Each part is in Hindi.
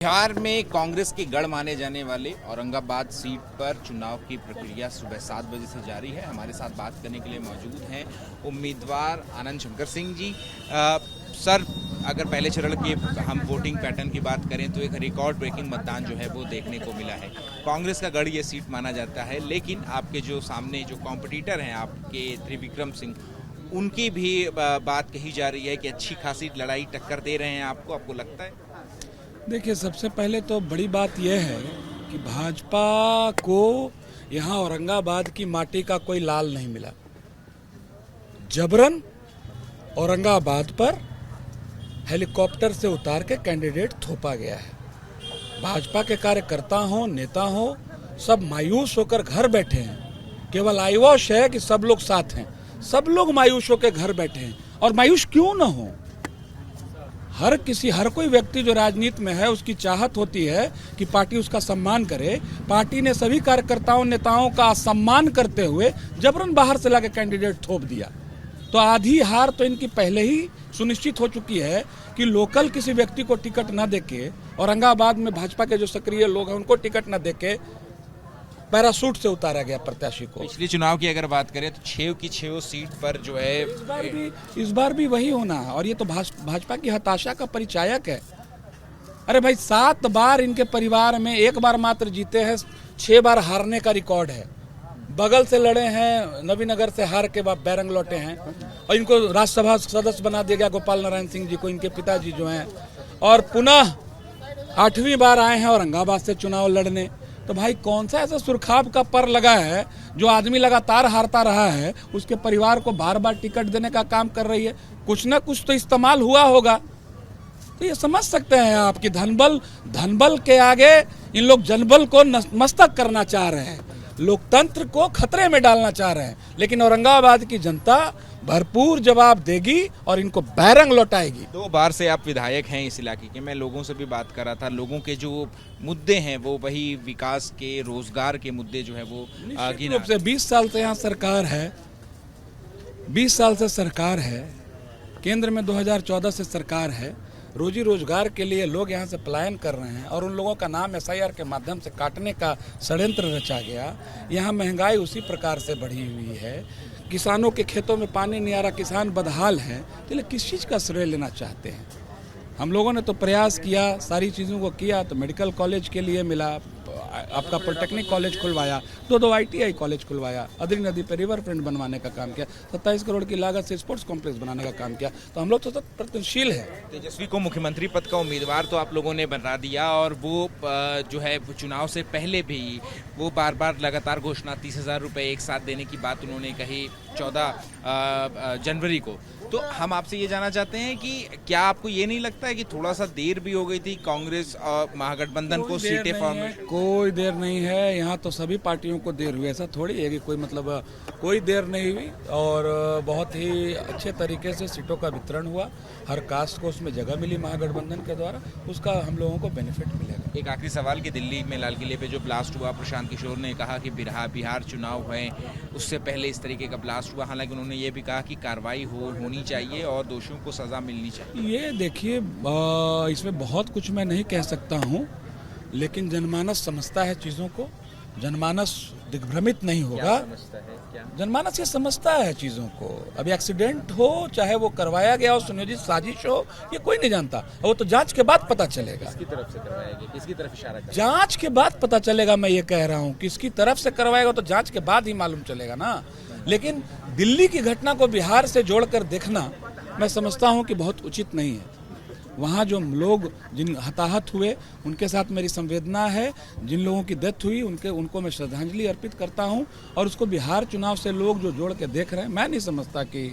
बिहार में कांग्रेस के गढ़ माने जाने वाले औरंगाबाद सीट पर चुनाव की प्रक्रिया सुबह 7 बजे से जारी है। हमारे साथ बात करने के लिए मौजूद हैं उम्मीदवार आनंद शंकर सिंह जी। सर, अगर पहले चरण के हम वोटिंग पैटर्न की बात करें तो एक रिकॉर्ड ब्रेकिंग मतदान जो है वो देखने को मिला है। कांग्रेस का गढ़ ये सीट माना जाता है, लेकिन आपके जो सामने जो कॉम्पिटिटर हैं आपके त्रिविक्रम सिंह, उनकी भी बात कही जा रही है कि अच्छी खासी लड़ाई टक्कर दे रहे हैं आपको लगता है? देखिए, सबसे पहले तो बड़ी बात यह है कि भाजपा को यहाँ औरंगाबाद की माटी का कोई लाल नहीं मिला। जबरन औरंगाबाद पर हेलीकॉप्टर से उतार के कैंडिडेट थोपा गया है। भाजपा के कार्यकर्ता हो, नेता हो, सब मायूस होकर घर बैठे हैं। केवल आईवॉश है कि सब लोग साथ हैं। सब लोग मायूस होकर घर बैठे हैं, और मायूस क्यों न हो। हर कोई व्यक्ति जो राजनीति में है, उसकी चाहत होती है कि पार्टी उसका सम्मान करे। पार्टी ने सभी कार्यकर्ताओं नेताओं का सम्मान करते हुए जबरन बाहर से लाके कैंडिडेट थोप दिया। तो आधी हार तो इनकी पहले ही सुनिश्चित हो चुकी है कि लोकल किसी व्यक्ति को टिकट न देके, औरंगाबाद में भाजपा के जो सक्रिय लोग हैं उनको टिकट न देके पैरासूट से उतारा गया प्रत्याशी को। पिछले चुनाव की अगर बात करें तो 6 की 6 सीट पर जो है इस बार भी वही होना, और ये तो भाजपा की हताशा का परिचायक है। अरे भाई, 7 बार इनके परिवार में 1 बार मात्र जीते हैं, 6 बार हारने का रिकॉर्ड है। बगल से लड़े हैं, नवीनगर से हार के बाद बैरंग लौटे हैं, और इनको राज्यसभा सदस्य बना दिया गया गोपाल नारायण सिंह जी को, इनके पिताजी जो हैं, और पुनः 8वीं बार आए हैं औरंगाबाद से चुनाव लड़ने। तो भाई, कौन सा ऐसा सुरखाब का पर लगा है जो आदमी लगातार हारता रहा है, उसके परिवार को बार बार टिकट देने का काम कर रही है? कुछ ना कुछ तो इस्तेमाल हुआ होगा। तो ये समझ सकते हैं आप कि धनबल के आगे इन लोग जनबल को मस्तक करना चाह रहे हैं, लोकतंत्र को खतरे में डालना चाह रहे हैं। लेकिन औरंगाबाद की जनता भरपूर जवाब देगी और इनको बैरंग लौटाएगी। 2 बार से आप विधायक हैं इस इलाके के। मैं लोगों से भी बात कर रहा था, लोगों के जो मुद्दे हैं वो वही विकास के, रोजगार के मुद्दे जो है वो निश्चित रूप से 20 साल से यहाँ सरकार है, 20 साल से सरकार है, केंद्र में 2014 से सरकार है। रोजी रोजगार के लिए लोग यहाँ से पलायन कर रहे हैं, और उन लोगों का नाम SIR के माध्यम से काटने का षड्यंत्र रचा गया। यहाँ महंगाई उसी प्रकार से बढ़ी हुई है, किसानों के खेतों में पानी नहीं आ रहा, किसान बदहाल हैं। तो किस चीज़ का श्रेय लेना चाहते हैं? हम लोगों ने तो प्रयास किया, सारी चीज़ों को किया, तो मेडिकल कॉलेज के लिए मिला, आपका पॉलिटेक्निक कॉलेज खुलवाया, 2 ITI कॉलेज खुलवाया, अदरी नदी पर रिवर फ्रंट बनवाने का काम किया, 27 करोड़ की लागत से स्पोर्ट्स कॉम्प्लेक्स बनाने का काम किया। तो हम लोग तो प्रयत्नशील है। तेजस्वी को मुख्यमंत्री पद का उम्मीदवार तो आप लोगों ने बना दिया, और वो जो है चुनाव से पहले भी वो बार लगातार घोषणा 30,000 रुपये एक साथ देने की बात उन्होंने कही 14 जनवरी को। तो हम आपसे ये जानना चाहते हैं कि क्या आपको ये नहीं लगता है कि थोड़ा सा देर भी हो गई थी कांग्रेस और महागठबंधन को सीटें फॉर्मेट? कोई देर नहीं है, यहाँ तो सभी पार्टियों को देर हुई, ऐसा थोड़ी है कि कोई देर नहीं हुई, और बहुत ही अच्छे तरीके से सीटों का वितरण हुआ। हर कास्ट को उसमें जगह मिली महागठबंधन के द्वारा, उसका हम लोगों को बेनिफिट मिलेगा। एक आखिरी सवाल कि दिल्ली में लाल किले पे जो ब्लास्ट हुआ, प्रशांत किशोर ने कहा कि बिहार चुनाव है, उससे पहले इस तरीके का ब्लास्ट हुआ। हालांकि उन्होंने ये भी कहा कि कार्रवाई होनी चाहिए और दोषियों को सजा मिलनी चाहिए। ये देखिए, इसमें बहुत कुछ मैं नहीं कह सकता हूँ, लेकिन जनमानस समझता है चीज़ों को। जनमानस दिग्भ्रमित नहीं होगा। जनमानस ये समझता है चीज़ों को। अभी एक्सीडेंट हो, चाहे वो करवाया गया हो, सुनियोजित साजिश हो, ये कोई नहीं जानता। वो तो जांच के बाद पता चलेगा। किसकी तरफ से करवाया गया, किसकी तरफ इशारा कर? जांच के बाद पता चलेगा। मैं ये कह रहा हूँ, किसकी तरफ से करवाएगा तो जांच के बाद ही मालूम चलेगा ना। लेकिन दिल्ली की घटना को बिहार से जोड़कर देखना मैं समझता हूँ कि बहुत उचित नहीं है। वहाँ जो लोग जिन हताहत हुए, उनके साथ मेरी संवेदना है। जिन लोगों की डेथ हुई उनको मैं श्रद्धांजलि अर्पित करता हूँ, और उसको बिहार चुनाव से लोग जो जोड़ के देख रहे हैं, मैं नहीं समझता कि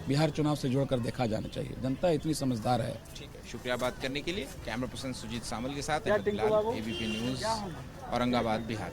बिहार चुनाव से जोड़कर देखा जाना चाहिए। जनता इतनी समझदार है। ठीक है, शुक्रिया बात करने के लिए। कैमरा पर्सन सुजीत सामल के साथ ABP न्यूज़, औरंगाबाद, बिहार।